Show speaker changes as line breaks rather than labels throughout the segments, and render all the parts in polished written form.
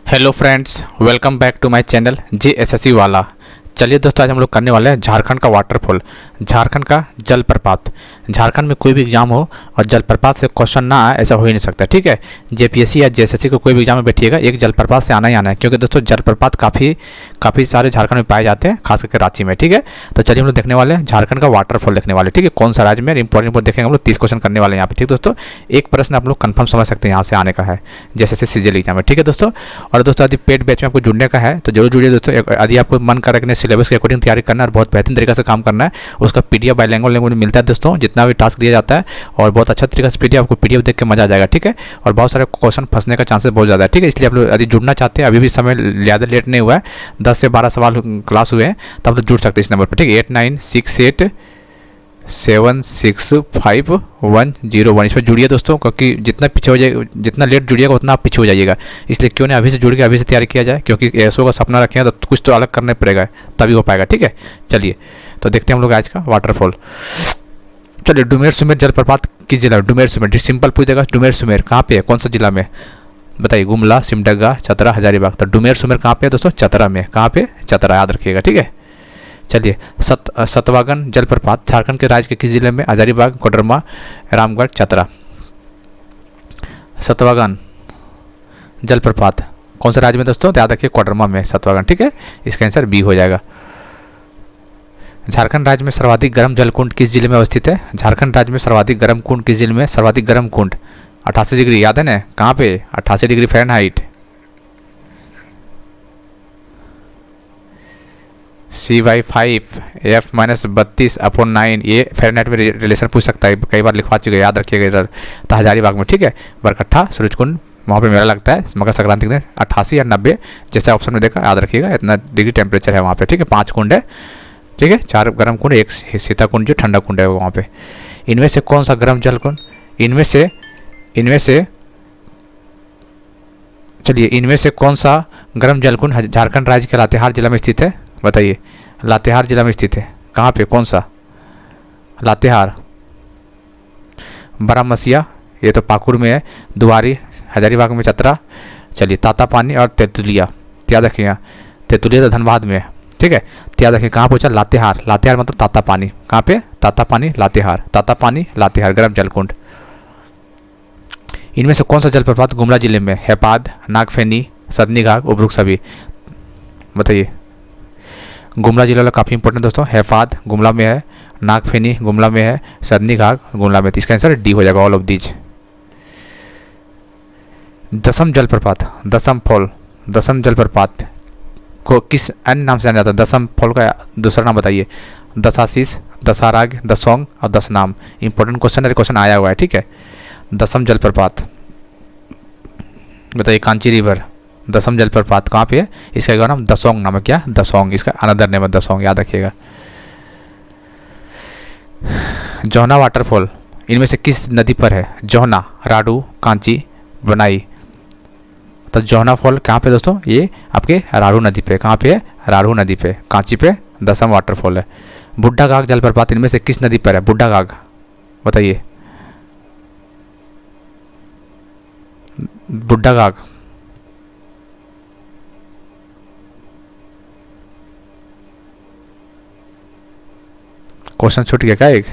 Hello friends, welcome back to my channel JSSC वाला। चलिए दोस्तों, आज हम लोग करने वाले हैं झारखंड का वाटरफॉल, झारखंड का जलप्रपात। झारखंड में कोई भी एग्जाम हो और जलप्रपात से क्वेश्चन ना आए, ऐसा हो ही नहीं सकता। ठीक है, JPSC या JSSC को कोई भी एग्जाम में बैठिएगा, एक जलप्रपात से आना ही आना है, क्योंकि दोस्तों जलप्रपात काफ़ी सारे झारखंड में पाए जाते हैं, खास करके रांची में। ठीक है, तो चलिए हम लोग देखने वाले हैं झारखंड का वाटरफॉल देखने वाले। ठीक है, कौन सा राज्य में, इंपॉर्टेंट देखेंगे हम लोग। 30 क्वेश्चन करने वाले हैं यहाँ पे। ठीक दोस्तों, एक प्रश्न आप लोग कंफर्म समझ सकते हैं यहाँ से आने का है, JSSC CGL एग्जाम में। ठीक है दोस्तों, और दोस्तों यदि पेड बैच में आपको जुड़ने का है तो जरूर जुड़िए दोस्तों। यदि आपको मन कर रहा है सिलेबस के अकॉर्डिंग तैयारी करना है और बहुत बेहतरीन तरीके से काम करना है, उसका PDF बाइलिंगुअल लैंग्वेज में मिलता है दोस्तों। जितना भी टास्क दिया जाता है और बहुत अच्छा तरीके से PDF, आपको PDF देख के मजा आ जाएगा। ठीक है, और बहुत सारे क्वेश्चन फंसने का चांसेस बहुत ज़्यादा है। ठीक है, इसलिए आप लोग यदि जुड़ना चाहते हैं, अभी भी समय ज़्यादा लेट नहीं हुआ है, 10 से 12 सवाल क्लास हुए हैं, तब तो जुड़ सकते हैं इस नंबर पर। ठीक है, 8968765101। इस पर जुड़िए दोस्तों, क्योंकि जितना पीछे हो जाएगा, जितना लेट जुड़िएगा उतना आप पीछे हो जाइएगा। इसलिए क्यों नहीं अभी से जुड़ के अभी से तैयारी किया जाए, क्योंकि एसओ का सपना रखें तो कुछ तो अलग करना पड़ेगा, तभी हो पाएगा। ठीक है, चलिए तो देखते हैं हम लोग आज का वाटरफॉल। चलिए, डुमेर सुमेर जलप्रपात किस जिला में? डुमेर सुमेर सिंपल पूछ देगा। डुमेर सुमेर कहाँ पे है, कौन सा जिला में बताइए? गुमला, सिमडेगा, चतरा, हजारीबाग। तो डुमेर सुमेर कहाँ पे है दोस्तों? चतरा में। कहाँ पे? चतरा, याद रखिएगा। ठीक है, चलिए। सतवागन जलप्रपात झारखंड के राज्य के किस जिले में? हजारीबाग, कोडरमा, रामगढ़, चतरा। सतवागन जलप्रपात कौन सा राज्य में दोस्तों? तो याद रखिए कोडरमा में सतवागन। ठीक है, इसका आंसर बी हो जाएगा। झारखंड राज्य में सर्वाधिक गर्म जलकुंड किस जिले में अवस्थित है? झारखंड राज्य में सर्वाधिक गर्म कुंड किस जिले में? सर्वाधिक गर्म कुंड 88 डिग्री, याद है ना? कहाँ पे? 88 डिग्री फ़ारेनहाइट। CY5 F-32/9, ये फ़ारेनहाइट में रिलेशन पूछ सकता है, कई बार लिखवा चुके, याद रखिएगा इधर। तो हजारीबाग में। ठीक है, बरकट्ठा, सूरजकुंड, वहाँ पे मेला लगता है मकर संक्रांति के दिन। 88 या 90 जैसे ऑप्शन में देखा, याद रखिएगा। इतना डिग्री टेम्परेचर है वहाँ पे। ठीक है, 5 कुंड है। ठीक है, 4 गर्म कुंड, 1 सीता कुंड जो ठंडा कुंड है वहाँ पे। इनमें से कौन सा गर्म जल कुंड, इनमें से चलिए, इनमें से कौन सा गर्म जल कुंड झारखंड राज्य के लातेहार जिला में स्थित है? बताइए, लातेहार जिला में स्थित है। कहाँ पे, कौन सा? लातेहार, बारामसिया, ये तो पाकुड़ में है। दुआरी, हजारीबाग में, चतरा। चलिए, तातापानी और तेतुलिया, याद रखिएगा। तेतुलिया तो धनबाद में है। ठीक है, याद रखिए। कहाँ पूछा? लातेहार। लातेहार मतलब तातापानी। कहाँ पे? तातापानी, लातेहार। तातापानी, लातेहार गर्म जलकुंड। इनमें से कौन सा जलप्रपात गुमला जिले में? हैपाद, नागफेनी, सदनी घाट, उब्रुक सभी। बताइए, गुमला जिला वाला काफ़ी इंपॉर्टेंट दोस्तों। हैफाद गुमला में है, नागफेनी गुमला में है, सदनी घाट गुमला में। तो इसका आंसर डी हो जाएगा, ऑल ऑफ दीज। दसम जलप्रपात, दसम फॉल, दसम जलप्रपात को किस अन्य नाम से जाना जाता है? दसम फॉल का दूसरा नाम बताइए। दशाशीष, दशाराग, दसोंग और दसनाम। इंपॉर्टेंट क्वेश्चन है, क्वेश्चन आया हुआ है। ठीक है, दसम जलप्रपात बताइए। कांची रिवर, दसम जलप्रपात कहाँ पे है? इसका एक नाम दसोंग नाम है। क्या? दसोंग, इसका अनदर नेम है दसोंग, याद रखिएगा। जोहना वाटरफॉल इनमें से किस नदी पर है? जोहना, राडू, कांची, बनाई। तो जोहना फॉल कहाँ पे दोस्तों? ये आपके राड़ू नदी पे। कहाँ पे है? राड़ू नदी पे। कांची पे दसम वाटरफॉल है। बुड्ढा घाघ जलप्रपात इनमें से किस नदी पर है? बुड्ढा घाघ बताइए। बुड्ढा घाघ क्वेश्चन छूट गया क्या एक?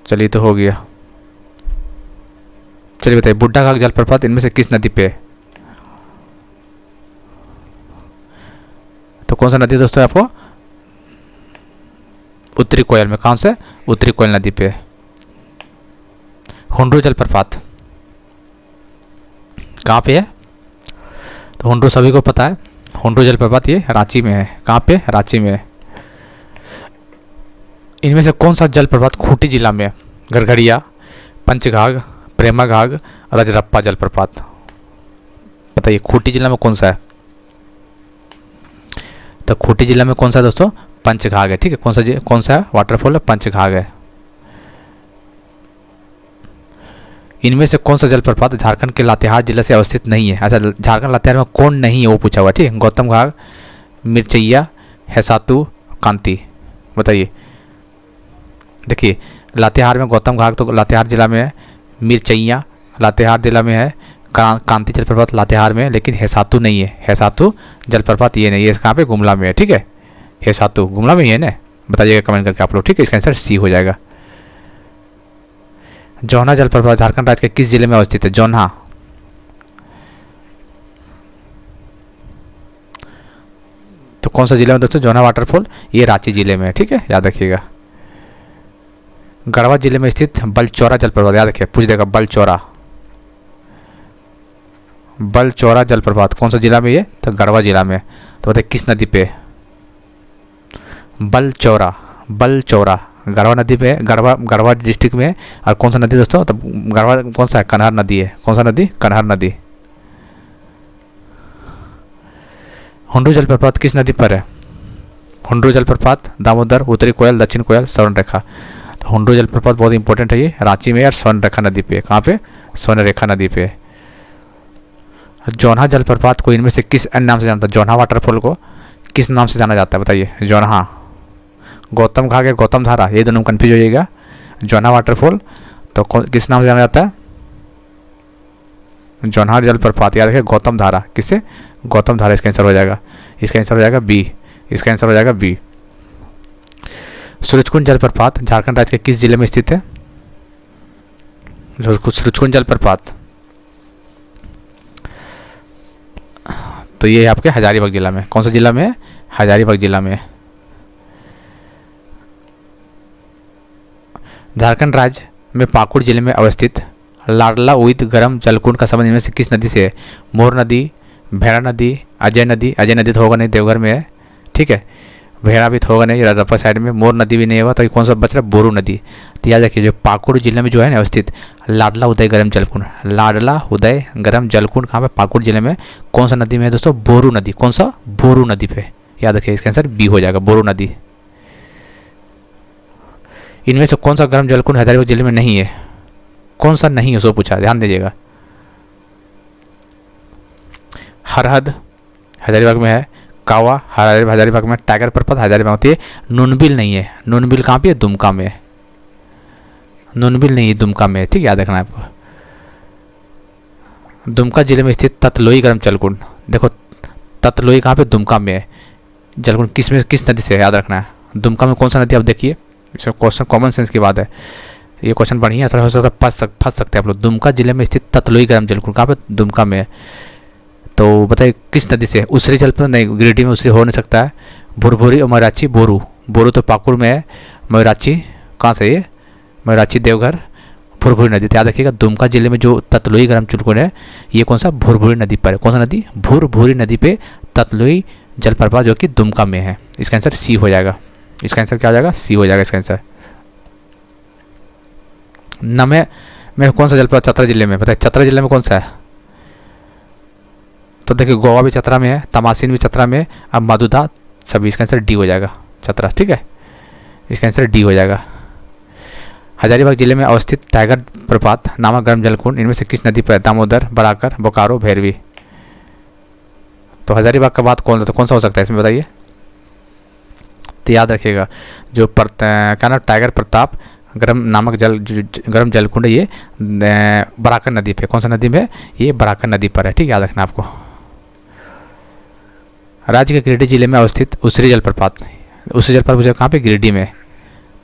चलिए, तो हो गया। चलिए बताइए, बुड्ढा घाघ जलप्रपात इनमें से किस नदी पे है? तो कौन सा नदी दोस्तों आपको? उत्तरी कोयल में। कौन से? उत्तरी कोयल नदी पे। हुंड्रू जलप्रपात कहाँ पे है? तो हुंड्रू सभी को पता है, हुंड्रू जलप्रपात ये रांची में है। कहाँ पे? रांची में है। इनमें से कौन सा जलप्रपात खूंटी जिला में? गरघड़िया, पंचघाघ, प्रेमाघाघ, रजरप्पा जलप्रपात। बताइए, खूंटी जिला में कौन सा है? तो खूंटी जिला में कौन सा है दोस्तों? पंचघाघ है। ठीक है, कौन सा वाटरफॉल है? पंचघाघ है। इनमें से कौन सा जलप्रपात झारखंड के लातेहार जिले से अवस्थित नहीं है? अच्छा, झारखंड लातेहार में कौन नहीं है वो पूछा हुआ। ठीक है, गौतम घाघ, मिर्चैया, हैसातू, कांती। बताइए, देखिए लातेहार में गौतम घाट तो लातेहार जिला में है, मिर्चैया लातेहार जिला में है, कांति जलप्रपात लातेहार में, लेकिन हेसातु नहीं है। हेसातु जलप्रपात ये नहीं है, कहाँ पे, गुमला में है। ठीक है, हेसातु गुमला में ही है ना, बताइएगा कमेंट करके आप लोग। ठीक है, इसका आंसर सी हो जाएगा। जौना जलप्रपात झारखंड राज्य के किस जिले में अवस्थित है? जौनहा, तो कौन सा जिला में दोस्तों जौनहा वाटरफॉल? ये रांची जिले में है। ठीक है, याद रखिएगा। गढ़वा जिले में स्थित बलचौरा जलप्रपात, याद रखिए, पूछ देगा बलचौरा। बलचौरा जलप्रपात कौन सा जिला में? ये तो गढ़वा जिला में। तो बताइए किस नदी पे? बलचौरा, बलचौरा गढ़वा नदी पे, गढ़वा डिस्ट्रिक्ट में। और कौन सा नदी दोस्तों? तो गढ़वा कौन सा है? कन्हार नदी है। कौन सा नदी? कन्हार नदी। हुंडरू जलप्रपात किस नदी पर है? हुंडरू जलप्रपात दामोदर, उत्तरी कोयल, दक्षिण कोयल, स्वर्णरेखा। तो हुंडरू जलप्रपात बहुत इंपॉर्टेंट है, ये रांची में और स्वर्णरेखा नदी पे। कहाँ पे? स्वर्णरेखा नदी पे। जौनहा जलप्रपात को इनमें से किस अन्य नाम से जानता है? जौनहा वाटरफॉल को किस नाम से जाना जाता है बताइए? जौनहा, गौतम घाट या गौतम धारा, ये दोनों कंफ्यूज हो जाएगा। जौनहा वाटरफॉल तो किस नाम से जाना जाता है? जौनहा जलप्रपात, याद रखिए गौतम धारा। किससे? गौतम धारा। इसका आंसर हो जाएगा, इसका आंसर हो जाएगा बी। इसका आंसर हो जाएगा बी। सूरजकुंड जलप्रपात झारखंड राज्य के किस जिले में स्थित है? सूरजकुंड जलप्रपात तो ये आपके हजारीबाग जिला में। कौन सा जिला में? हजारीबाग जिला में। झारखंड राज्य में पाकुड़ जिले में अवस्थित लाडला उदित गर्म जलकुंड का संबंध इनमें से किस नदी से है? मोर नदी, भेड़ा नदी, अजय नदी। अजय नदी तो होगा नहीं, देवघर में है। ठीक है, भेड़ा भी तो होगा नहीं, रजरप्पा साइड में। मोर नदी भी नहीं होगा, तो ये कौन सा बच रहा है? बोरू नदी। तो याद रखिए जो पाकुड़ जिले में जो है ना अवस्थित लाडला उदय गर्म जलकुंड, लाडला उदय गर्म जलकुंड कहाँ पे? पाकुड़ जिले में। कौन सा नदी में है दोस्तों? बोरू नदी। कौन सा? बोरू नदी पे। याद रखिए, इसका आंसर बी हो जाएगा, बोरू नदी। इनमें से कौन सा गर्म जलकुंड हजारीबाग जिले में नहीं है? कौन सा नहीं है, सो पूछा, ध्यान दीजिएगा। हरहद हजारीबाग में है, कावा हजारीबाग में, टाइगर प्रपात हजारीबाग होती है। नूनबिल नहीं है। नूनबिल कहाँ पे है? दुमका में। नूनबिल नहीं है, दुमका में। ठीक, याद रखना है आपको। दुमका जिले में स्थित ततलोई गर्म जलकुंड, देखो ततलोई कहाँ पे? दुमका में है। जलकुंड किस में, किस नदी से है? याद रखना है। दुमका में कौन सा नदी? आप देखिए, क्वेश्चन कॉमन सेंस की बात है, ये क्वेश्चन बढ़िया असर हो सकता है, फंस सकते हैं आप लोग। दुमका जिले में स्थित ततलोई गर्म जलकुंड कहाँ पे? दुमका में है। तो बताइए किस नदी से? उसरी जलप्रपात नहीं, गिरिडीह में उसरी हो नहीं सकता है। भुरभुरी और मयूराक्षी, बोरू। बोरू तो पाकुड़ में है, मयूराक्षी कहाँ से? ये मयूराक्षी देवघर, भुरभुरी नदी। तो याद रखिएगा दुमका जिले में जो ततलोई गर्म जलकुंड है ये कौन सा? भुरभुरी नदी पर है। कौन सा नदी? भुरभुरी नदी पे ततलोई जलप्रपात जो कि दुमका में है। इसका आंसर सी हो जाएगा। इसका आंसर क्या हो जाएगा? सी हो जाएगा इसका आंसर। नमे में कौन सा जलप्रपात? चतरा जिले में। बताइए चतरा जिले में कौन सा है? तो देखिए गोवा भी चतरा में है, तमासीन भी चतरा में, अब मधुदा सभी। इसका आंसर डी हो जाएगा, चतरा। ठीक है, इसका आंसर डी हो जाएगा। हजारीबाग जिले में अवस्थित टाइगर प्रपात नामक गर्म जलकुंड इनमें से किस नदी पर? दामोदर, बराकर, बोकारो, भैरवी। तो हजारीबाग का बात कौन सा हो सकता है इसमें बताइए? तो याद रखिएगा जो क्या नाम, टाइगर प्रताप गर्म नामक गर्म जलकुंड ये बराकर नदी पे। कौन सा नदी में? ये बराकर नदी पर है। ठीक, याद रखना आपको। राज्य के गिरिडीह जिले में अवस्थित उसरी जलप्रपात, उसरी जलप्रपात कहाँ पे? गिरिडीह में।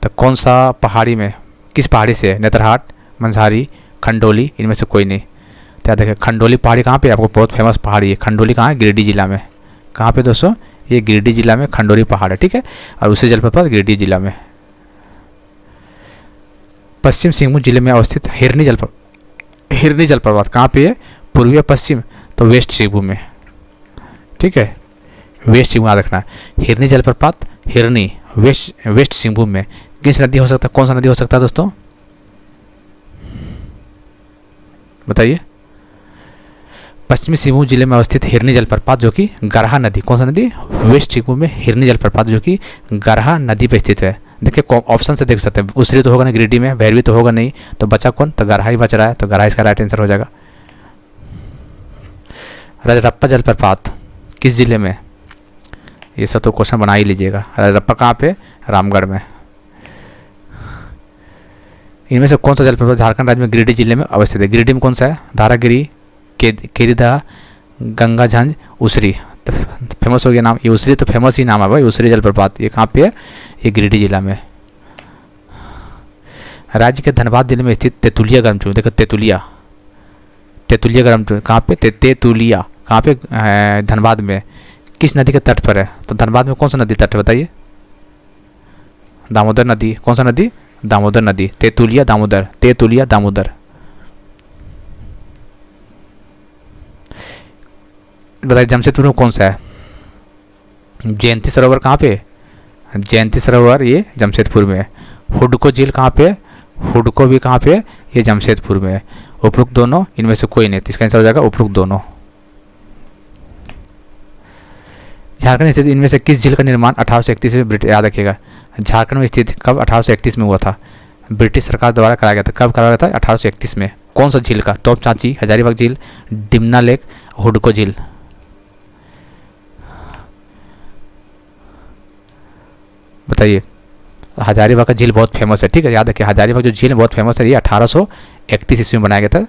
तो कौन सा पहाड़ी में, किस पहाड़ी से है? नेतरहाट, मंझारी, खंडोली, इनमें से कोई नहीं। तो याद रखिए खंडोली पहाड़ी कहाँ पे? आपको बहुत फेमस पहाड़ी है खंडोली। कहाँ है? गिरिडीह जिला में। कहाँ पे दोस्तों? ये गिरिडीह जिला में खंडोली पहाड़ है। ठीक है, और उसरी जलप्रपात गिरिडीह जिला में। पश्चिम सिंहभूम जिले में अवस्थित हिरनी जलप्रपात कहाँ पे है? पूर्वी पश्चिम, तो वेस्ट सिंहभूम में। ठीक है, वेस्ट सिंहभूम याद रखना है। हिरनी जलप्रपात हिरनी वेस्ट सिंहभूम में। किस नदी हो सकता है? कौन सा नदी हो सकता है दोस्तों बताइए? पश्चिमी सिंहभूम जिले में अवस्थित हिरनी जलप्रपात जो कि गरहा नदी। कौन सा नदी? वेस्ट सिंहभूम में हिरनी जलप्रपात जो कि गरहा नदी पर स्थित है। देखिए ऑप्शन से देख सकते हैं, उसरी तो होगा नहीं गिरिडीह में, भैरवी तो होगा नहीं, तो बचा कौन? तो गरहा ही बच रहा है, तो गरहा इसका राइट आंसर हो जाएगा। रजरप्पा जलप्रपात किस जिले में? ये सब तो क्वेश्चन बना ही लीजिएगा। रजरप्पा कहाँ पे? रामगढ़ में। इनमें से कौन सा जलप्रपात झारखंड राज्य में गिरिडीह जिले में अवस्थित है? गिरिडीह में कौन सा है? धारागिरी, केरीदा गंगाझंज उसरी, तो फेमस हो गया नाम ये उसरी, तो फेमस ही नाम है भाई उसरी जलप्रपात। ये कहाँ पे है? ये गिरिडीह जिला में। राज्य के धनबाद जिले में स्थित तेतुलिया गर्मचूर्ण, देखो तेतुलिया गर्मचूर्ण कहाँ पे? तेतुलिया कहाँ पे? धनबाद में। किस नदी के तट पर है? तो धनबाद में कौन सा नदी तट है बताइए? दामोदर नदी। कौन सा नदी? दामोदर नदी। तेतुलिया दामोदर, तेतुलिया दामोदर। बताइए जमशेदपुर में कौन सा है? जयंती सरोवर कहाँ पे? जयंती सरोवर ये जमशेदपुर में है। हुडको झील कहाँ पे? हुडको भी कहाँ पे? ये जमशेदपुर में है। उपरोक्त दोनों, इनमें से कोई नहीं, तो इसका आंसर हो जाएगा उपरोक्त दोनों। झारखंड स्थित इनमें से किस झील का निर्माण 1831 में ब्रिटिश, याद रखिएगा, झारखंड में स्थित कब? 1831 में हुआ था, ब्रिटिश सरकार द्वारा कराया गया था। कब कराया गया था? 1831 में। कौन सा झील का? तोपचांची, हजारीबाग झील, डिमना लेक, हुडको झील। बताइए। हजारीबाग का झील बहुत फेमस है, ठीक है, याद रखिए हजारीबाग जो झील है बहुत फेमस है। ये 1831 ईस्वी में बनाया गया था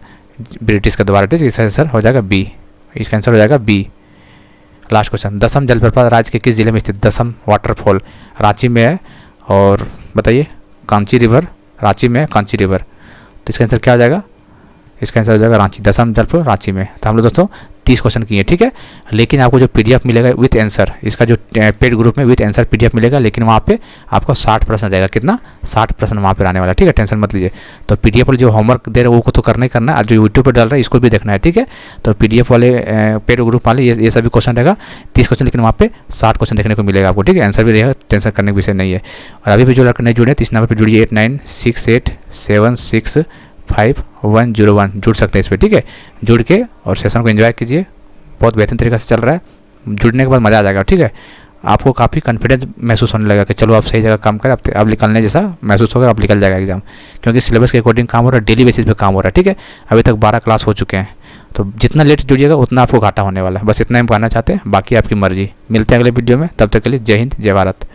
ब्रिटिश के द्वारा, ठीक है। इसका आंसर हो जाएगा बी, इसका आंसर हो जाएगा बी। लास्ट क्वेश्चन, दसम जलप्रपात राज्य के किस जिले में स्थित? दसम वाटरफॉल रांची में है। और बताइए कांची रिवर, रांची में कांची रिवर, तो इसका आंसर क्या हो जाएगा? इसका आंसर हो जाएगा रांची। दसम जलप्रपात रांची में। तो हम लोग दोस्तों 30 क्वेश्चन किए, ठीक है। लेकिन आपको जो पीडीएफ मिलेगा विथ आंसर, इसका जो पेड ग्रुप में विथ आंसर पीडीएफ मिलेगा, लेकिन वहाँ पे आपको 60 प्रश्न रहेगा। कितना? 60 प्रश्न वहाँ पे आने वाला है, ठीक है, टेंशन मत लीजिए। तो पीडीएफ वाले जो होमवर्क दे रहे हैं वो को तो करना ही करना है, और जो यूट्यूब पर डाल रहा है इसको भी देखना है, ठीक है। तो पीडीएफ वाले पेड ग्रुप वाले ये सभी क्वेश्चन रहेगा 30 क्वेश्चन, लेकिन वहाँ पे 60 क्वेश्चन देखने को मिलेगा आपको, ठीक है। आंसर भी रहेगा, टेंशन करने का विषय नहीं है। और अभी भी जो लड़के नहीं जुड़े तो इस नंबर पर जुड़िए 8968765101, जुड़ सकते हैं इस पर, ठीक है। जुड़ के और सेशन को एंजॉय कीजिए, बहुत बेहतरीन तरीके से चल रहा है। जुड़ने के बाद मज़ा आ जाएगा, ठीक है। आपको काफ़ी कॉन्फिडेंस महसूस होने लगा कि चलो आप सही जगह काम करें, अब निकलने जैसा महसूस होगा, अब निकल जाएगा एग्जाम, क्योंकि सिलेबस के अकॉर्डिंग काम हो रहा है, डेली बेसिस पे काम हो रहा है, ठीक है। अभी तक 12 क्लास हो चुके हैं, तो जितना लेट जुड़िएगा उतना आपको घाटा होने वाला है। बस इतना ही कहना चाहते हैं, बाकी आपकी मर्जी। मिलते हैं अगले वीडियो में, तब तक के लिए जय हिंद, जय भारत।